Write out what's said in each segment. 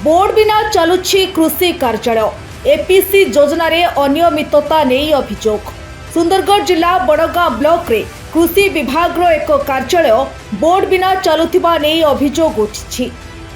Board बिना चलुछि कृषि कार्यालय एपीसी योजना रे अनियमितता नहीं अभियोग। सुंदरगढ़ जिला बड़गां ब्लॉक रे कृषि विभाग रो एक कार्यालय बोर्ड बिना चलुथिबा नहीं अभियोग उठिछि।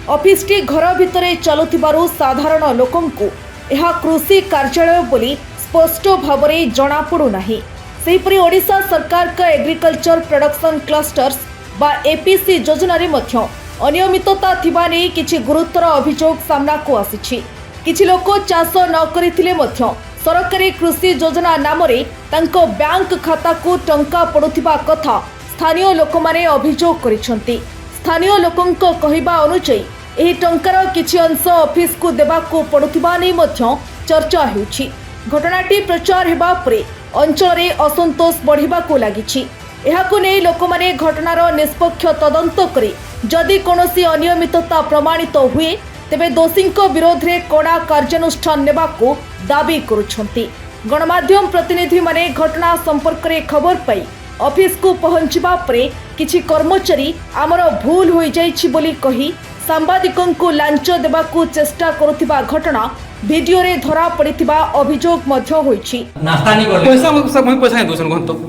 ऑफिस टी घर भितरे चलुथिबारु साधारण लोकंकु एहा कृषि कार्यालय बोली स्पष्ट भावरे जणा पडु नाही। सेहिपरि ओडिशा सरकार का एग्रीकल्चर प्रोडक्शन क्लस्टर्स बा एपीसी योजना रे मध्य अनियमितता थिबा नै किछि गुरुतर अभियोग सामना को आसिछि। किछि लोक चाष न करिथिले मध्य सरकारी कृषि योजना नाम रे तांको बैंक खाता को टंका पडुथिबा कथा स्थानीय लोक माने अभियोग करिसंती। स्थानीय लोकंको कहिबा अनुसार एही टंकार किछि अंश ऑफिस को देबा को पडुथिबा नै मध्य चर्चा हेउछि। घटनाटी प्रचार हेबा परे अंचल रे असंतोष बढ़िबा को लागिछि। एहाकु नै लोक माने घटनार निष्पक्ष तदंत करी जदि कोनोसी अनियमितता प्रमाणित हुए तेबे दोषींको विरोध रे कड़ा कार्यानुष्ठान नेबाकू दाबी करुछंती। गणमाध्यम प्रतिनिधि माने घटना संपर्क रे खबर पाई ऑफिस को पहुंचबा परे किछि कर्मचारी आमर भूल होई जाइछि बोली कही सांबादिकंकु लांच देबाकू चेष्टा करुथिबा घटना वीडियो रे धरा पड़िथिबा अभियोग मध्य होइछि। नास्ता नहीं कर पैसा सब मुई पैसा दोसन कोन तो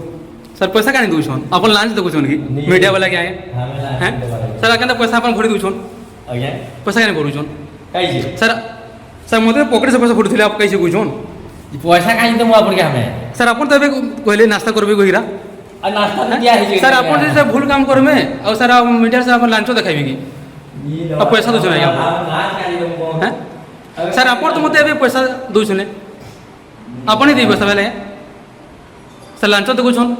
सर पैसा कानी दोसन अपन लांच देखुछन की मीडिया वाला के आए हैं सर केनता पैसा अपन भरि दोसन आज्ञा पैसा कानी करूछन काई जे सर सर मोते पॉकेट से पैसा फुटथिले आप कैसे कोछन पैसा काई दे मु अपन के हमें सर अपन तबे कहले नाश्ता करबे गहिरा आ नास्ता तो दिया है सर अपन से भूल काम करमे और सर आप मीडिया से अपन लांच देखाइबे की अब पैसा दोसन आया नाच काई दे मु हैं सर अपन तो मते अबे पैसा दोछने अपन ही दे पैसा वाले सर लांच देखुछन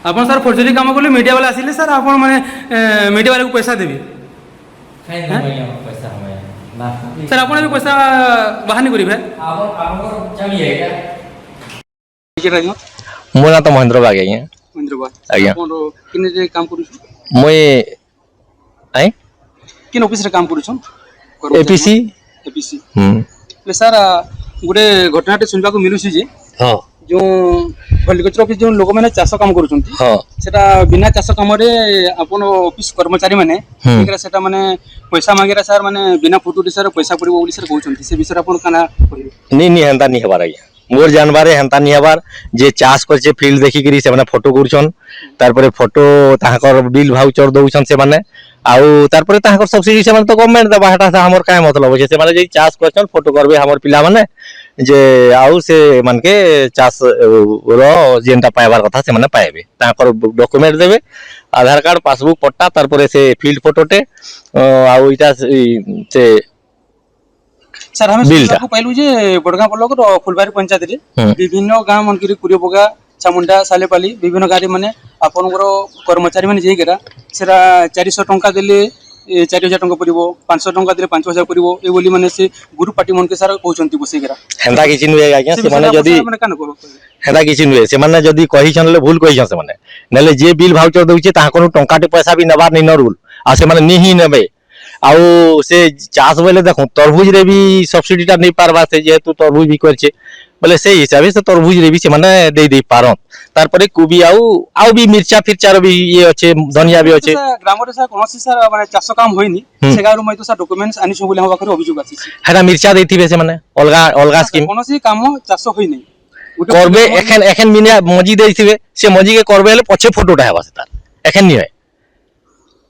अपन सर फर्जरी काम कले मीडिया वाला आसिले सर अपन माने मीडिया वाला को पैसा देबे काई दे भैया पैसा हमें नास्ता सर अपन भी पैसा बाहर नहीं करिबे आप चाहिए क्या मो ना तो महेंद्र बाग आज्ञा महेंद्र बा आज्ञा अपन किने जे काम करू मुई आई किन ऑफिस रे काम करू एपीसी एपीसी ले सर गुडे घटनाटे सुनबा को मिलुसी जे हां जो हॉर्टिकल्चर ऑफिस जो लोक माने चाष काम करूछंती हां सेटा बिना चाष काम रे अपन ऑफिस कर्मचारी माने एकरा सेटा माने पैसा मागेरा सर माने बिना फोटो रे सर पैसा पड़िबो बोली सर कहउछंती से विषय अपन काना कहिबे नहीं हेंता नहीं हबार आज्ञा मोर जानबारे हेंता नहीं हबार जे चाष करछे फील्ड देखि करी से माने फोटो करूछन तार परे फोटो ताहाकर बिल भाउचर दउछन से माने आउ तार परे ताहाकर सब्सिडी से माने तो गवर्नमेंट दबा हटा से हमर काय मतलब छै से माने जे चाष करछन फोटो करबे हमर पिला माने जे आउ से मान के चाष रो जेंटा पाइबार कथा से माने पाएबे ताहाकर डॉक्यूमेंट देबे आधार कार्ड पासबुक पट्टा तार परे से फील्ड फोटोटे आउ इटा से सर हमें को पाइलु जे बड़गां ब्लॉक रो फुलबारी पंचायत रे विभिन्न गांव मन के कुरियबगा चामुंडा सालेपाली विभिन्न गाड़ी माने आपन कर्मचारी माने जेई गेरा सेरा 400 टंका देले 4000 टंका पड़िबो 500 टंका देले 5000 पड़िबो ए बोली माने से गुरु पार्टी मन के सर कहउचंती बसे गेरा हेंदा किछि नुए आज्ञा से माने जदी हेंदा किछि नुए से माने जदी कहि छनले भूल कहि छ से माने नेले जे बिल भाउचर दउचे ता कोनो टंकाटे पैसा भी नबार नै न रूल आ से माने निही नेबे आउ से चाष बेले देखो तरबुज रे भी सब्सिडी टा नहीं पारबा से जेहेतु तरबुज भी करछे बोले से हिसाब से तरबुज रे भी से माने दे पारन तार परे कुबी आउ भी मिर्चा फिरचार भी ये अच्छे धनिया भी अच्छे ग्राम रे सर कोनसी सर माने चाष काम होइनी से गारू मै तो सर डॉक्यूमेंट्स आनी छ बोले हम बाखर अभियोग आसी हेरा मिर्चा देथिबे से माने अलगा स्कीम कोनसी काम चाष होई नै करबे एखन मिनिया मजी देथिबे से मजी के करबे ले पछे फोटोटा हेबा से तार एखन नि है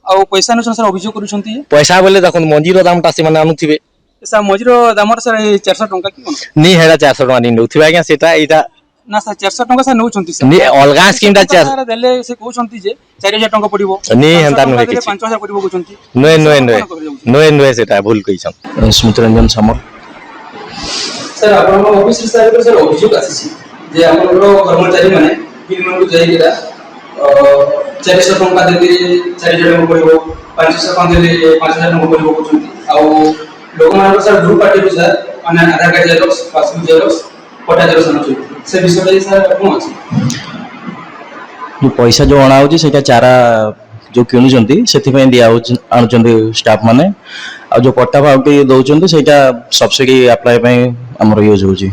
आ पैसा अनुसार सर अभियोग करूछंती पैसा बोले देखो मंजी रो दाम ता से माने अनुथिबे सर मंजी रो दाम सर 400 टंका कि कोन नी हेरा 400 टंका नी नउथिबे आज्ञा सेटा एटा ना सर 400 टंका सर नउछंती सर नी अलगा स्कीम ता 400 देले से कहउछंती जे 4000 टंका पड़िबो नी हेंता नुए किछि 5000 पड़िबो कहउछंती नुए सेटा भूल कहिछन स्मृति रंजन समर सर आपन ऑफिस रे सर अभियोग आसी जे आपन कर्मचारी माने बिल मन को जाई गेला 400 टंका देले 4000 टंका पड़िबो 500 टंका देले 5000 टंका पड़िबो कहउछंती आ लोक मान सर ग्रुप पार्टी सर माने आधार कार्ड जेरॉक्स पासबुक जेरॉक्स पट्टा जेरॉक्स आनु से विषय सर कोन अछि जो पैसा जो अणा होची सेटा चारा जो किनुचंती सेति पय दिया आनुचंती स्टाफ माने आ जो पट्टा भाउटी दउचंती सेटा सब्सिडी अप्लाई पय हमर यूज होची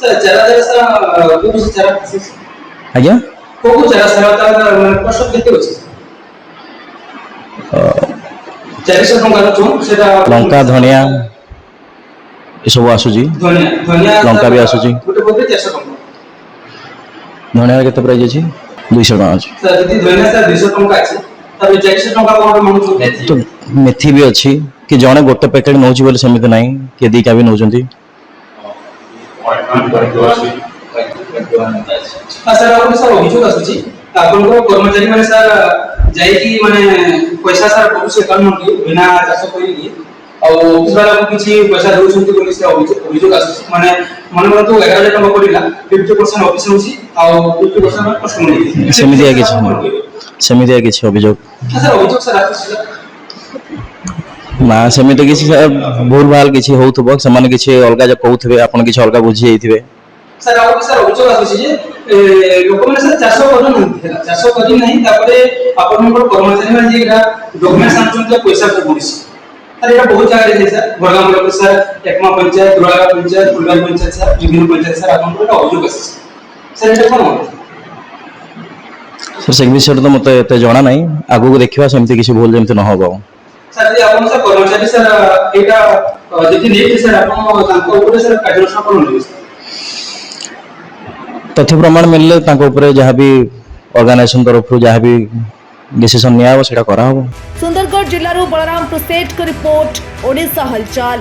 सर चारा को चारा आज्ञा को चारा सर माने कष्ट केते होची 400 टंका चोन सेटा लंका धनिया ये सब आसुची धनिया धनिया लंका भी आसुची गोटे बोतल 400 टंका धनिया केते प्राइस अछि 200 टका अछि सर यदि धनिया सर 200 टंका अछि तबे 400 टंका कोन मानु तो मेथी भी अछि कि जणे गोटे पैकेट नौची बोले समिति नाही कि दीटा भी नौचंती सर आपन सर अभियोग आसुची आपन को कर्मचारी माने सर जाई कि माने पैसा सर पुरुष अकाउंट की बिना चाष करी की और किसबाला को किछि पैसा दउछंती बोली से अभियोग आसुची माने मन मन तो 11000 टका पडिला 50% ऑफिस होची और 50% कस्टमर सेमिति किछि अभियोग सर अभियोग सर आसुची ना सेमिति किछि भूल भाल किछि होउथबो समान किछि अलगा जे कहउथबे आपन किछि अलगा बुझी जाइथिबे सर आउ सर अभियोग आसुची जे लोक माने सर चाष करू नहीं चाष करी नहीं तापरे आपन को कर्मचारी माने जे डॉक्यूमेंट सांचुंत पैसा को पुलिस सर ये बहुत जगह है sir Badgam block sir Ekma panchayat Duraga panchayat Phulbari panchayat sir विभिन्न पंचायत सर आपन को अभियोग आसुची सर ये कोन सर से विषय तो मते एते जणा नाही आगु देखिबा सेमति किछि भूल जेमति न होबो सर ये आपन सर कर्मचारी सर एटा जति नेट सर आपन तांको ऊपर सर कार्यानुष्ठान कोन लेबे तथ्य प्रमाण मिलले तांको ऊपर जहाँ भी ऑर्गेनाइजेशन तरफ जहाँ भी डिसीजन निया हो सेटा करा हो सुंदरगढ़ जिल्लारू बलरामपुर सेठ को रिपोर्ट ओडिशा हलचल।